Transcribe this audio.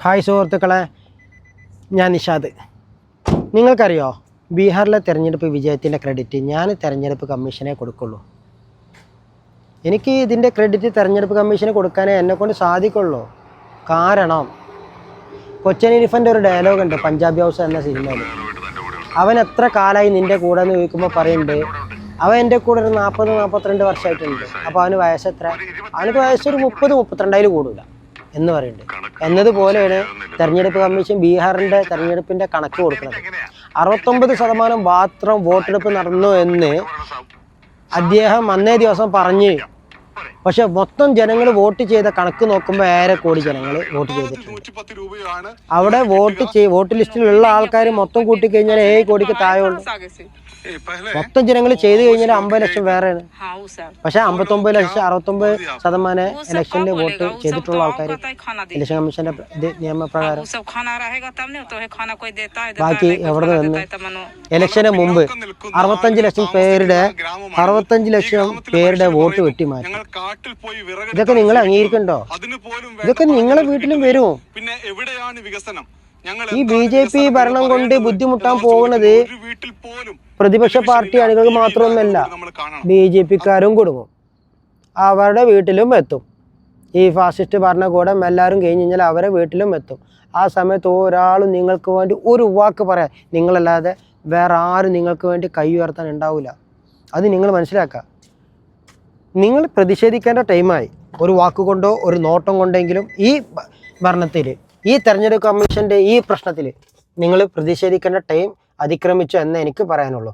Hi സുഹൃത്തുക്കളെ, ഞാൻ നിഷാദ്. നിങ്ങൾക്കറിയോ, ബീഹാറിലെ തെരഞ്ഞെടുപ്പ് വിജയത്തിൻ്റെ ക്രെഡിറ്റ് ഞാൻ തെരഞ്ഞെടുപ്പ് കമ്മീഷനെ കൊടുക്കുള്ളൂ. എനിക്ക് ഇതിൻ്റെ ക്രെഡിറ്റ് തെരഞ്ഞെടുപ്പ് കമ്മീഷന് കൊടുക്കാനേ എന്നെക്കൊണ്ട് സാധിക്കുള്ളൂ. കാരണം കൊച്ചിൻ ഇനിഫൻ്റെ ഒരു ഡയലോഗുണ്ട് പഞ്ചാബി ഹൗസ് എന്ന സിനിമയിൽ. അവൻ എത്ര കാലമായി നിൻ്റെ കൂടെ എന്ന് ചോദിക്കുമ്പോൾ പറയുന്നുണ്ട്, അവൻ എൻ്റെ കൂടെ ഒരു 40-42 വർഷമായിട്ടുണ്ട്. അപ്പോൾ അവന് വയസ്സ് എത്ര? അവനക്ക് വയസ്സൊരു 30-32 കൂടില്ല എന്ന് പറയുന്നുണ്ട്. എന്നതുപോലെയാണ് തെരഞ്ഞെടുപ്പ് കമ്മീഷൻ ബീഹാറിൻ്റെ തെരഞ്ഞെടുപ്പിൻ്റെ കണക്ക് കൊടുക്കുന്നത്. 69% മാത്രം വോട്ടെടുപ്പ് നടന്നു എന്ന് അദ്ദേഹം അന്നേ ദിവസം പറഞ്ഞു. പക്ഷെ മൊത്തം ജനങ്ങൾ വോട്ട് ചെയ്ത കണക്ക് നോക്കുമ്പോൾ 1.5 കോടി ജനങ്ങൾ വോട്ട് ചെയ്തിട്ടുണ്ട്. അവിടെ വോട്ട് ലിസ്റ്റിലുള്ള ആൾക്കാർ മൊത്തം കൂട്ടിക്കഴിഞ്ഞാൽ 7 കോടിക്ക് താഴെയുള്ളൂ. മൊത്തം ജനങ്ങൾ ചെയ്തു കഴിഞ്ഞാൽ 50 ലക്ഷം വേറെയാണ്. പക്ഷെ 59 ലക്ഷം 69% ഇലക്ഷനിൽ വോട്ട് ചെയ്തിട്ടുള്ള ആൾക്കാർ ഇലക്ഷൻ കമ്മീഷന്റെ നിയമപ്രകാരം. ബാക്കി എവിടെ നിന്ന്? ഇലക്ഷന് മുമ്പ് 65 ലക്ഷം പേരുടെ വോട്ട് വെട്ടിമാറ്റി. ഇതൊക്കെ നിങ്ങൾ അംഗീകരിക്കണ്ടോ? ഇതൊക്കെ നിങ്ങളെ വീട്ടിലും വരും. ഈ BJP ഭരണം കൊണ്ട് ബുദ്ധിമുട്ടാൻ പോകുന്നത് പ്രതിപക്ഷ പാർട്ടി അണികൾക്ക് മാത്രമൊന്നുമല്ല, BJPക്കാരും കുടുങ്ങും, അവരുടെ വീട്ടിലും എത്തും. ഈ ഫാസിസ്റ്റ് ഭരണകൂടം എല്ലാവരും കഴിഞ്ഞ് കഴിഞ്ഞാൽ അവരെ വീട്ടിലും എത്തും. ആ സമയത്ത് ഒരാളും നിങ്ങൾക്ക് വേണ്ടി ഒരു വാക്ക് പറയാൻ, നിങ്ങളല്ലാതെ വേറെ ആരും നിങ്ങൾക്ക് വേണ്ടി കൈ ഉയർത്താൻ ഉണ്ടാവില്ല. അത് നിങ്ങൾ മനസ്സിലാക്കുക. നിങ്ങൾ പ്രതിഷേധിക്കേണ്ട ടൈമായി. ഒരു വാക്കുകൊണ്ടോ ഒരു നോട്ടം കൊണ്ടെങ്കിലും ഈ ഭരണത്തിൽ, ഈ തെരഞ്ഞെടുപ്പ് കമ്മീഷൻ്റെ ഈ പ്രശ്നത്തിൽ നിങ്ങൾ പ്രതിഷേധിക്കേണ്ട ടൈം അതിക്രമിച്ചു എന്ന് എനിക്ക് പറയാനുള്ളൂ.